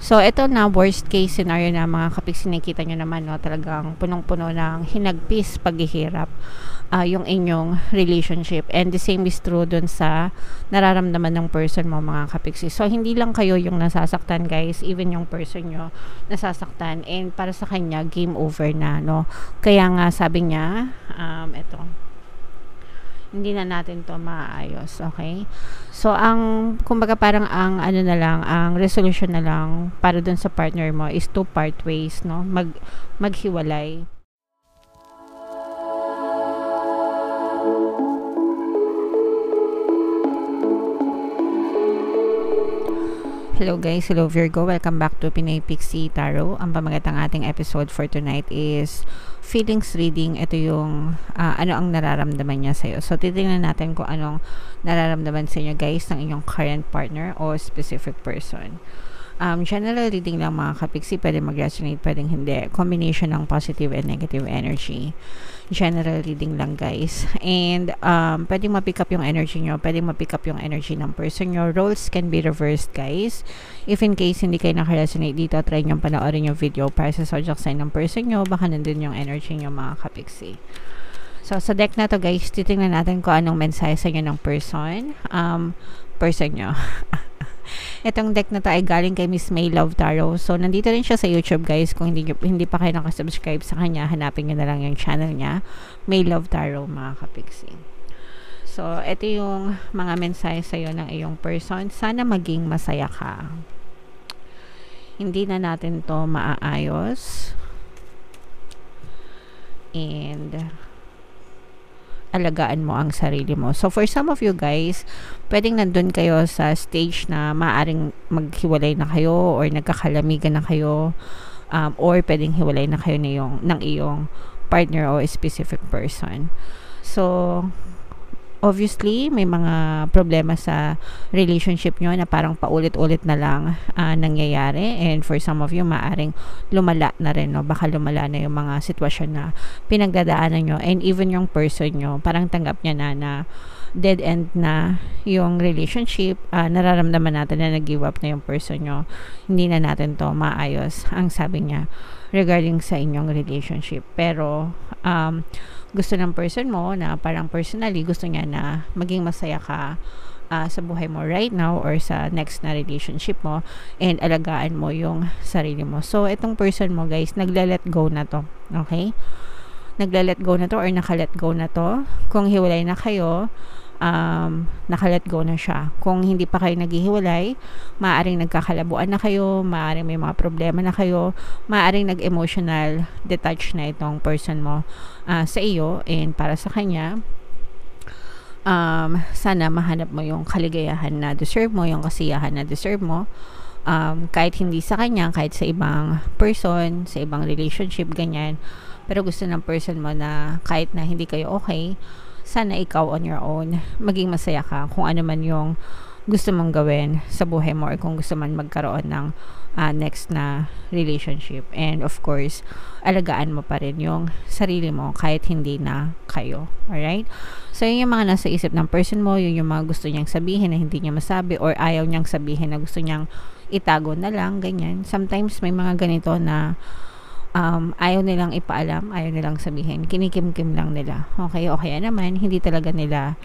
So, ito na worst case scenario na mga kapiksi, nakita nyo naman, no, talagang punong-puno ng hinagpis, paghihirap, yung inyong relationship. And the same is true dun sa nararamdaman ng person mo, mga kapiksi. So, hindi lang kayo yung nasasaktan, guys, even yung person nyo nasasaktan. And para sa kanya, game over na, no. Kaya nga, sabi niya, ito, hindi na natin to maayos, okay? So, kumbaga parang ano na lang, ang resolution na lang para dun sa partner mo is to part ways, no? Maghiwalay. Hello guys, hello Virgo, welcome back to Pinay Pixie Tarot. Ang pamagatang ating episode for tonight is feelings reading. Ito yung ano ang nararamdaman niya sa'yo. So, titingnan natin kung anong nararamdaman sa inyo guys ng inyong current partner o specific person. General reading lang mga kapiksi, pwede mag-resonate, pwedeng hindi. Combination ng positive and negative energy. General reading lang guys. And pwedeng ma-pick up yung energy nyo, pwedeng ma-pick up yung energy ng person nyo. Roles can be reversed guys. If in case hindi kayo naka-resonate dito, try nyo panoorin yung video para sa zodiac sign ng person nyo, baka nandun yung energy nyo mga kapiksi. So, sa deck na to guys, titingnan natin kung anong mensahe sa inyo ng person. Person nyo. Itong deck na to ay galing kay Miss May Love Tarot. So, nandito rin siya sa YouTube guys. Kung hindi pa kayo nakasubscribe sa kanya, hanapin nyo na lang yung channel niya. May Love Tarot mga kapiksi. So, ito yung mga mensahe sa'yo ng iyong person. Sana maging masaya ka. Hindi na natin to maaayos. And alagaan mo ang sarili mo. So, for some of you guys, pwedeng nandun kayo sa stage na maaring maghiwalay na kayo or nagkakalamigan na kayo, or pwedeng hiwalay na kayo ng iyong partner o specific person. So, obviously, may mga problema sa relationship nyo na parang paulit-ulit na lang nangyayari. And for some of you, maaring lumala na rin, no? Baka lumala na yung mga sitwasyon na pinagdadaanan nyo. And even yung person nyo, parang tanggap niya na dead end na yung relationship. Nararamdaman natin na nag-give up na yung person nyo. Hindi na natin to maayos, ang sabi niya, regarding sa inyong relationship. Pero, gusto ng person mo na parang personally gusto niya na maging masaya ka sa buhay mo right now or sa next na relationship mo, and alagaan mo yung sarili mo. So, itong person mo guys, nagla-let go na to. Okay? Nagla-let go na to or naka-let go na to. Kung hiwalay na kayo, naka-let go na siya. Kung hindi pa kayo naghihiwalay, maaaring nagkakalabuan na kayo, maaaring may mga problema na kayo, maaaring nag-emotional detach na itong person mo sa iyo, and para sa kanya, sana mahanap mo yung kaligayahan na deserve mo, yung kasiyahan na deserve mo, kahit hindi sa kanya, kahit sa ibang person, sa ibang relationship, ganyan. Pero gusto ng person mo na kahit na hindi kayo okay, sana ikaw on your own, maging masaya ka kung ano man yung gusto mong gawin sa buhay mo, or kung gusto man magkaroon ng next na relationship. And of course, alagaan mo pa rin yung sarili mo kahit hindi na kayo. Alright? So, yun yung mga nasa isip ng person mo, yun yung mga gusto niyang sabihin na hindi niya masabi, or ayaw niyang sabihin na gusto niyang itago na lang, ganyan. Sometimes may mga ganito na ayaw nilang ipaalam, ayaw nilang sabihin, kinikim-kim lang nila. Okay, okay naman, hindi talaga nila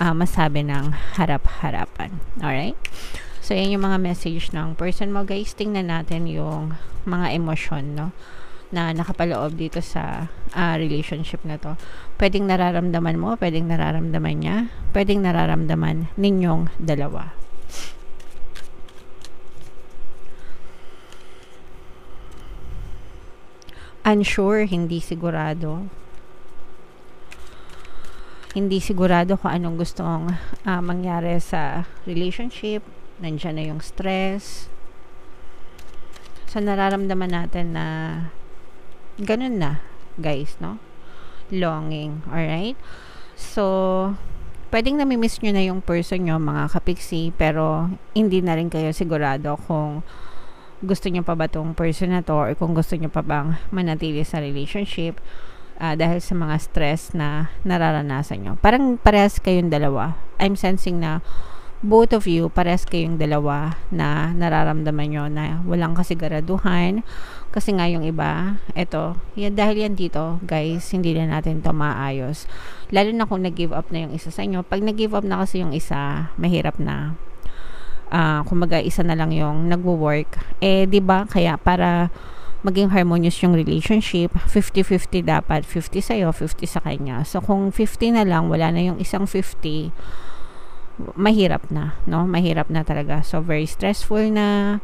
masabi ng harap-harapan. Alright? So, yan yung mga message ng person mo guys. Tingnan natin yung mga emosyon, no, na nakapaloob dito sa relationship na to. Pwedeng nararamdaman mo, pwedeng nararamdaman niya, pwedeng nararamdaman ninyong dalawa. Unsure, hindi sigurado. Hindi sigurado kung anong gustong mangyari sa relationship. Nandiyan na yung stress. So, nararamdaman natin na ganun na, guys, no? Longing, alright? So, pwedeng namimiss nyo na yung person nyo, mga kapiksi, pero hindi na rin kayo sigurado kung gusto nyo pa ba tong person na to, or kung gusto nyo pa bang manatili sa relationship dahil sa mga stress na nararanasan nyo. Parang parehas kayong dalawa. I'm sensing na both of you, pares kayong dalawa na nararamdaman nyo na walang kasiguraduhan. Kasi nga yung iba, eto, yan, dahil yan dito, guys, hindi na natin to maayos. Lalo na kung nag-give up na yung isa sa inyo. Pag nag-give up na kasi yung isa, mahirap na. Kumbaga, isa na lang yung nagwo-work. Diba? Kaya para maging harmonious yung relationship, 50-50 dapat. 50 sa'yo, 50 sa kanya. So, kung 50 na lang, wala na yung isang 50, mahirap na, no? Mahirap na talaga. So, very stressful na,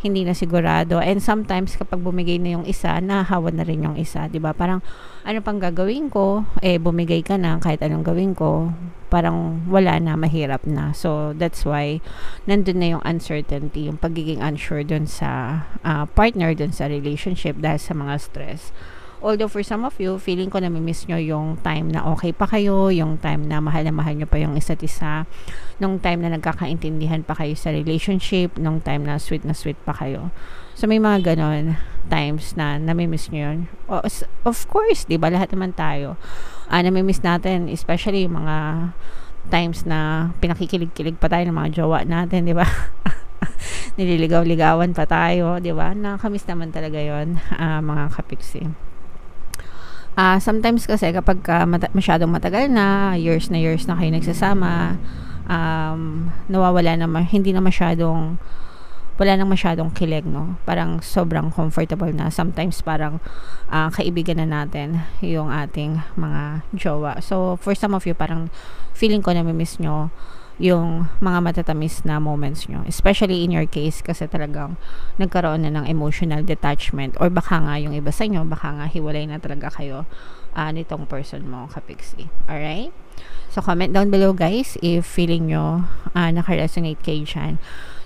hindi na sigurado. And sometimes, kapag bumigay na yung isa, nahahawa na rin yung isa. Diba? Parang, ano pang gagawin ko? Bumigay ka na, kahit anong gawin ko, parang wala na, mahirap na. So, that's why, nandun na yung uncertainty, yung pagiging unsure dun sa partner, dun sa relationship dahil sa mga stress. Although for some of you, feeling ko namimiss nyo yung time na okay pa kayo, yung time na mahal nyo pa yung isa't isa, nung time na nagkakaintindihan pa kayo sa relationship, nung time na sweet pa kayo. So, may mga ganon times na namimiss nyo yun. Of course, di ba? Lahat naman tayo. Namimiss natin, especially yung mga times na pinakikilig-kilig pa tayo ng mga jowa natin, di ba? Nililigaw-ligawan pa tayo, di ba? Nakakamiss naman talaga yon, mga kapiksi. Sometimes kasi kapag masyadong matagal na, years na kayo nagsasama, nawawala na, wala nang masyadong kilig, no? Parang sobrang comfortable na. Sometimes parang kaibigan na natin yung ating mga jowa. So, for some of you, parang feeling ko namimiss nyo yung mga matatamis na moments nyo. Especially in your case, kasi talagang nagkaroon na ng emotional detachment. Or baka nga yung iba sa inyo, baka nga hiwalay na talaga kayo nitong person mo, kapiksi. Alright? So, comment down below, guys, if feeling nyo naka-resonate kayo dyan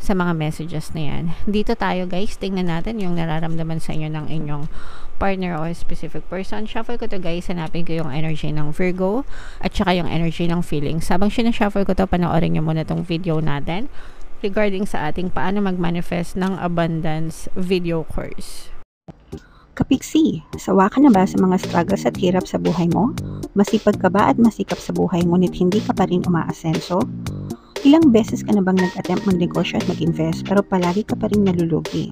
sa mga messages na yan. Dito tayo, guys, tingnan natin yung nararamdaman sa inyo ng inyong partner or specific person. Shuffle ko to, guys. Hanapin ko yung energy ng Virgo at saka yung energy ng feelings. Sabang sinashuffle ko to, panoorin nyo muna tong video natin regarding sa ating paano mag-manifest ng abundance video course. Kapiksi, sawa ka na ba sa mga struggles at hirap sa buhay mo? Masipag ka ba at masikap sa buhay ngunit hindi ka pa rin umaasenso? Ilang beses ka na bang nag-attempt magnegosyo at mag-invest pero palagi ka pa rin nalulugi?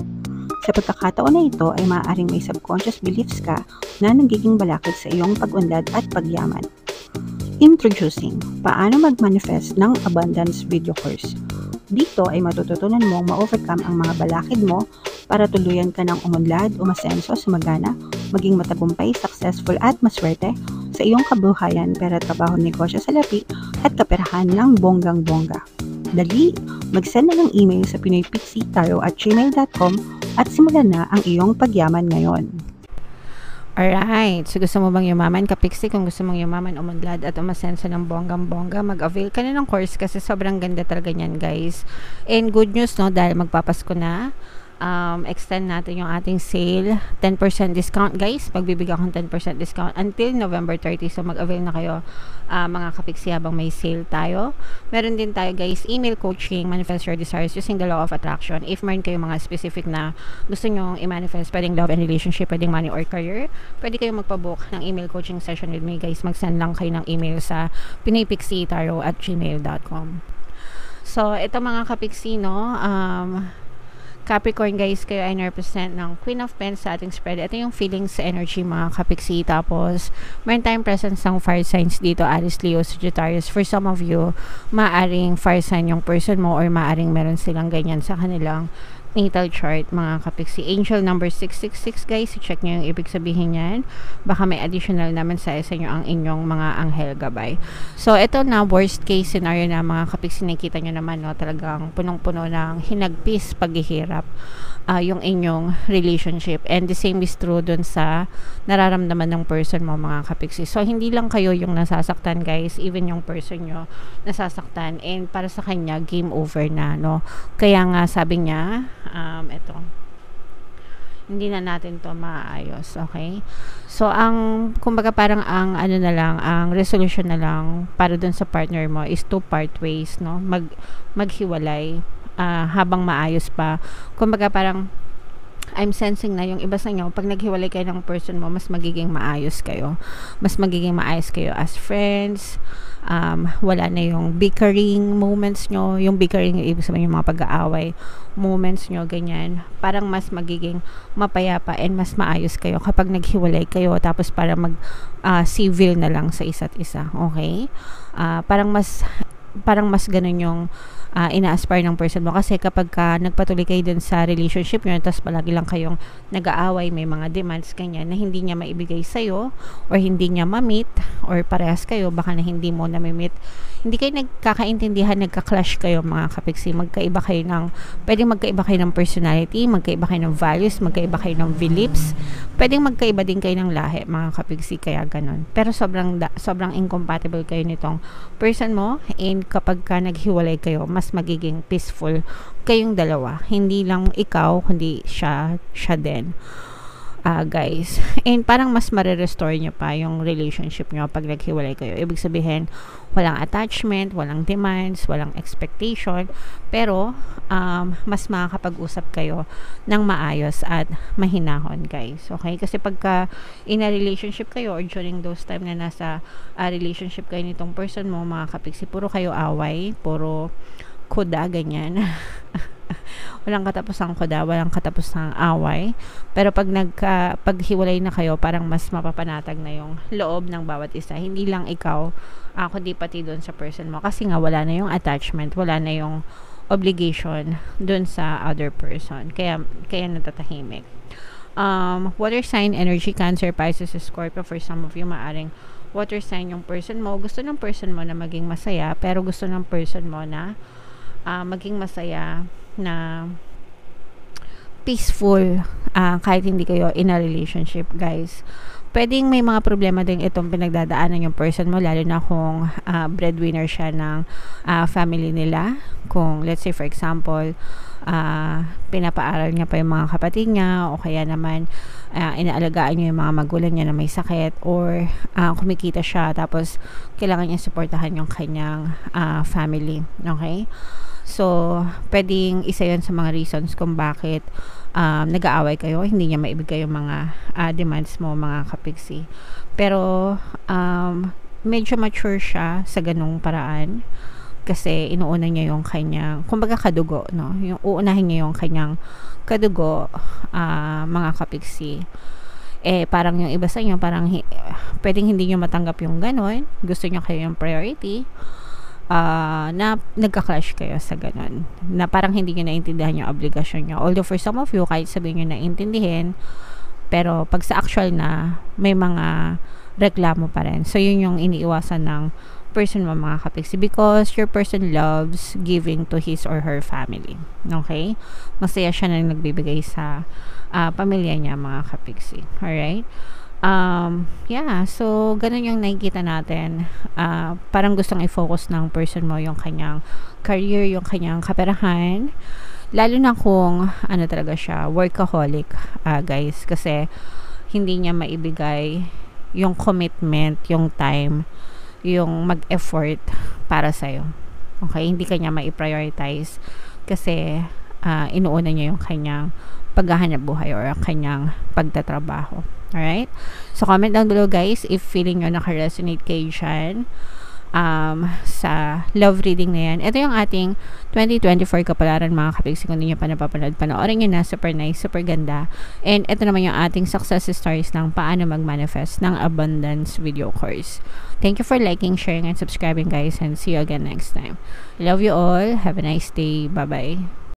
Sa pagkakataon na ito ay maaaring may subconscious beliefs ka na nagiging balakid sa iyong pag-unlad at pagyaman. Introducing, paano mag-manifest ng abundance video course. Dito ay matututunan mong ma-overcome ang mga balakid mo para tuluyan ka ng umunlad, umasenso, sumagana, maging matagumpay, successful at maswerte sa iyong kabuhayan, pera, trabaho, negosyo, salapi at kaperahan ng bonggang-bongga. Dali, mag-send na ng email sa pinoypixitaro@gmail.com at simulan na ang iyong pagyaman ngayon. Alright, so gusto mo bang yumaman, kapiksi? Kung gusto mong yumaman, umunlad at umasenso ng bonggang-bongga, mag-avail ka na ng course kasi sobrang ganda talaga niyan, guys. And good news, no, dahil magpapasko na, extend natin yung ating sale, 10% discount, guys. Magbibigay akong 10% discount until November 30. So, mag-avail na kayo, mga kapiksi, habang may sale tayo. Meron din tayo, guys, email coaching, manifest your desires using the law of attraction. If meron kayo mga specific na gusto nyo i-manifest, pwedeng love and relationship, pwedeng money or career, pwede kayong magpabook ng email coaching session with me, guys. Mag-send lang kayo ng email sa pinoypixitaro@gmail.com. So, ito mga kapiksi, no, Capricorn, guys, kayo ay represent ng Queen of Pentacles sa ating spread. Ito yung feelings sa energy, mga kapiksi. Tapos, meron tayong presence ng fire signs dito, Aries, Leo, Sagittarius. For some of you, maaring fire sign yung person mo or maaring meron silang ganyan sa kanilang natal chart, mga kapiksi. Angel number 666, guys. I-check nyo yung ibig sabihin yan. Baka may additional naman sa inyo ang inyong mga anghel gabay. So, ito na worst case scenario na, mga kapiksi. Nakita nyo naman, no, talagang punong-puno ng hinagpis, paghihirap yung inyong relationship. And the same is true dun sa nararamdaman ng person mo, mga kapiksi. So, hindi lang kayo yung nasasaktan, guys. Even yung person nyo nasasaktan. And para sa kanya, game over na, no. Kaya nga, sabi niya, ito, hindi na natin to maayos, okay? So, kumbaga parang ano na lang, ang resolution na lang para dun sa partner mo is to part ways, no? Maghiwalay habang maayos pa. Kumbaga parang I'm sensing na yung iba sa inyo, pag naghiwalay kayo ng person mo, mas magiging maayos kayo. Mas magiging maayos kayo as friends. Wala na yung bickering moments nyo. Yung bickering, yung ibig sabihin yung mga pag-aaway moments nyo, ganyan. Parang mas magiging mapayapa and mas maayos kayo kapag naghiwalay kayo. Tapos para civil na lang sa isa't isa. Okay? Parang mas ganun yung ina-aspire ng person mo, kasi kapag nagpatuloy kayo dun sa relationship nyo, tapos palagi lang kayong nag-aaway, may mga demands ganyan na hindi niya maibigay sa'yo or hindi niya ma-meet, or parehas kayo baka na hindi mo na-meet, hindi kayo nagkakaintindihan, nagka-clash kayo mga kapiksi. Pwedeng magkaiba kayo ng personality, magkaiba kayo ng values, magkaiba kayo ng beliefs, pwedeng magkaiba din kayo ng lahi mga kapiksi, kaya ganun. Pero sobrang incompatible kayo nitong person mo, and kapag naghiwalay kayo, mas magiging peaceful kayong dalawa. Hindi lang ikaw, kundi siya din. Guys. And parang mas marirestore nyo pa yung relationship nyo pag naghiwalay kayo. Ibig sabihin, walang attachment, walang demands, walang expectation, pero mas makakapag-usap kayo ng maayos at mahinahon, guys. Okay? Kasi pagka in a relationship kayo, or during those time na nasa relationship kayo nitong person mo, mga kapiksi, puro kayo away, puro kuda, ganyan. Walang katapusang kuda, walang katapusang away. Pero paghiwalay na kayo, parang mas mapapanatag na yung loob ng bawat isa. Hindi lang ikaw, kundi pati doon sa person mo. Kasi nga wala na yung attachment, wala na yung obligation doon sa other person. Kaya natatahimik. Water sign, energy, Cancer, Pisces, Scorpio. For some of you, maaring water sign yung person mo. Gusto ng person mo na maging masaya, pero gusto ng person mo na maging masaya, na peaceful, kahit hindi kayo in a relationship, guys. Pwedeng may mga problema din itong pinagdadaanan yung person mo, lalo na kung breadwinner siya ng family nila. Kung let's say for example, pinapaaral niya pa yung mga kapatid niya, o kaya naman inaalagaan niya yung mga magulang niya na may sakit, or kumikita siya tapos kailangan niya suportahan yung kanyang family. Okay? So, pwedeng isa yun sa mga reasons kung bakit nag-aaway kayo, hindi niya maibigay yung mga demands mo, mga kapiksi. Pero medyo mature siya sa ganung paraan, kasi inuuna niya yung kanyang, kumbaga, kadugo, no? Yung uunahin niya yung kanyang kadugo, mga kapiksi. Parang yung iba sa inyo, parang pwedeng hindi niyo matanggap yung ganon, gusto niyo kayo yung priority, na nagka-clash kayo sa ganun, na parang hindi nyo naintindihan yung obligasyon nyo. Although for some of you, kahit sabihin nyo naintindihin, pero pag sa actual na, may mga reklamo pa rin. So yun yung iniiwasan ng person mo, mga kapiksi, because your person loves giving to his or her family. Okay? Masaya siya na nagbibigay sa pamilya niya, mga kapiksi. Alright? Yeah, so ganun yung nakikita natin. Parang gustong i-focus ng person mo yung kanyang career, yung kanyang kaperahan, lalo na kung ano talaga siya, workaholic, guys, kasi hindi niya maibigay yung commitment, yung time, yung mag-effort para sa'yo. Okay, hindi kanya mai-prioritize kasi inuuna niya yung kanyang paghahanap buhay or kanyang pagtatrabaho. Alright? So, comment down below, guys, if feeling nyo naka-resonate kayo dyan sa love reading na yan. Ito yung ating 2024 kapalaran, mga kapiksi. Kung hindi nyo pa napapanood, panoorin nyo na. Super nice, super ganda. And ito naman yung ating success stories ng paano mag-manifest ng abundance video course. Thank you for liking, sharing, and subscribing, guys. And see you again next time. Love you all. Have a nice day. Bye-bye.